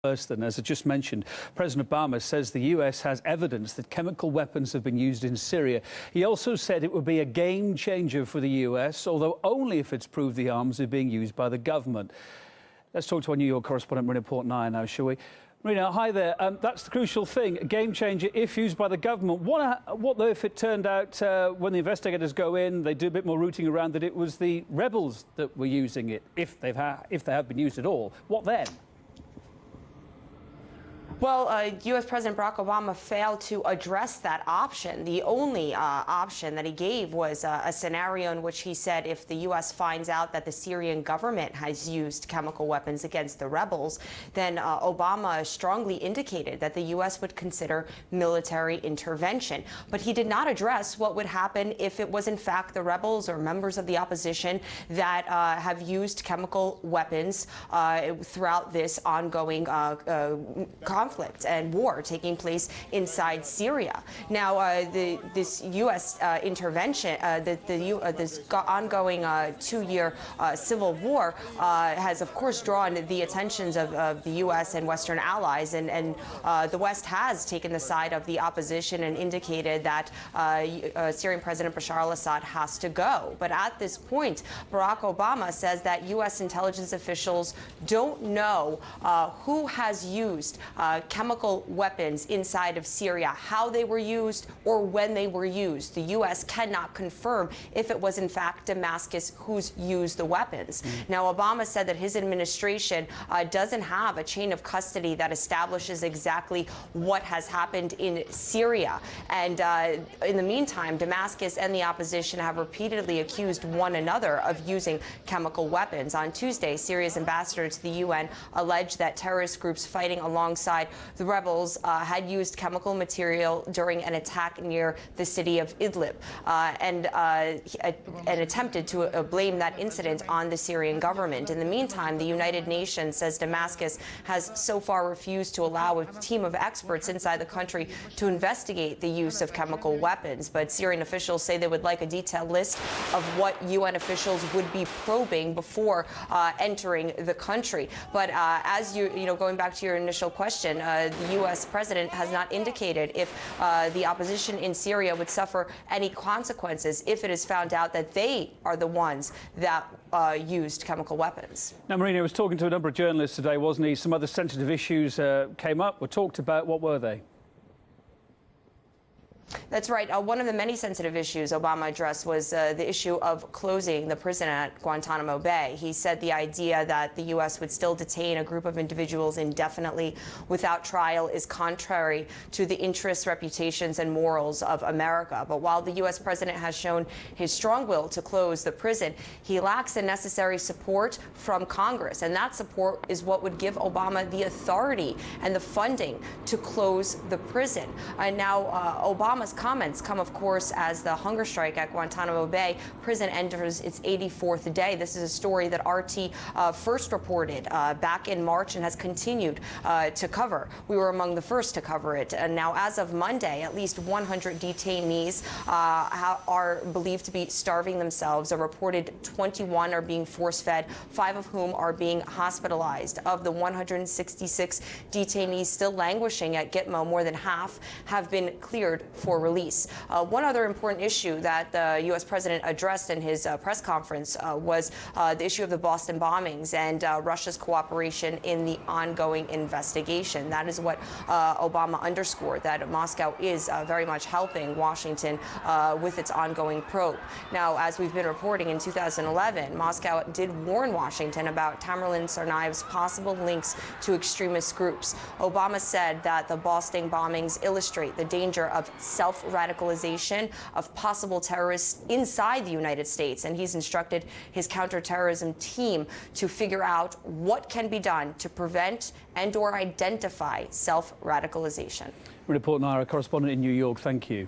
Worse than, as I just mentioned, President Obama says the US has evidence that chemical weapons have been used in Syria. He also said it would be a game changer for the US, although only if it's proved the arms are being used by the government. Let's talk to our New York correspondent, Marina Portnaya, now, shall we? Marina, hi there. That's the crucial thing, a game changer if used by the government. What though if it turned out when the investigators go in, they do a bit more rooting around, that it was the rebels that were using it, if they have been used at all? What then? Well, U.S. President Barack Obama failed to address that option. The only option that he gave was a scenario in which he said if the U.S. finds out that the Syrian government has used chemical weapons against the rebels, then Obama strongly indicated that the U.S. would consider military intervention. But he did not address what would happen if it was in fact the rebels or members of the opposition that have used chemical weapons throughout this ongoing conflict and war taking place inside Syria. Now, this U.S. intervention, this ongoing two-year civil war has, of course, drawn the attentions of the U.S. and Western allies, and the West has taken the side of the opposition and indicated that Syrian President Bashar al-Assad has to go. But at this point, Barack Obama says that U.S. intelligence officials don't know who has used chemical weapons inside of Syria, how they were used or when they were used. The U.S. cannot confirm if it was in fact Damascus who's used the weapons. Now, Obama said that his administration doesn't have a chain of custody that establishes exactly what has happened in Syria. And in the meantime, Damascus and the opposition have repeatedly accused one another of using chemical weapons. On Tuesday, Syria's ambassador to the UN alleged that terrorist groups fighting alongside the rebels had used chemical material during an attack near the city of Idlib and attempted to blame that incident on the Syrian government. In the meantime, the United Nations says Damascus has so far refused to allow a team of experts inside the country to investigate the use of chemical weapons. But Syrian officials say they would like a detailed list of what UN officials would be probing before entering the country. But as going back to your initial question, the U.S. president has not indicated if the opposition in Syria would suffer any consequences if it is found out that they are the ones that used chemical weapons. Now, Marina was talking to a number of journalists today, wasn't he? Some other sensitive issues came up, were talked about. What were they? That's right. One of the many sensitive issues Obama addressed was the issue of closing the prison at Guantanamo Bay. He said the idea that the U.S. would still detain a group of individuals indefinitely without trial is contrary to the interests, reputations, and morals of America. But while the U.S. president has shown his strong will to close the prison, he lacks the necessary support from Congress. And that support is what would give Obama the authority and the funding to close the prison. Now, Obama's comments come, of course, as the hunger strike at Guantanamo Bay prison enters its 84th day. This is a story that RT first reported back in March and has continued to cover. We were among the first to cover it. And now, as of Monday, at least 100 detainees are believed to be starving themselves. A reported 21 are being force-fed, 5 of whom are being hospitalized. Of the 166 detainees still languishing at Gitmo, more than half have been cleared for release. One other important issue that the U.S. president addressed in his press conference was the issue of the Boston bombings and Russia's cooperation in the ongoing investigation. That is what Obama underscored, that Moscow is very much helping Washington with its ongoing probe. Now, as we've been reporting, in 2011, Moscow did warn Washington about Tamerlan Tsarnaev's possible links to extremist groups. Obama said that the Boston bombings illustrate the danger of self-radicalization of possible terrorists inside the United States, and he's instructed his counterterrorism team to figure out what can be done to prevent and/or identify self-radicalization. Marina Portnaya, correspondent in New York. Thank you.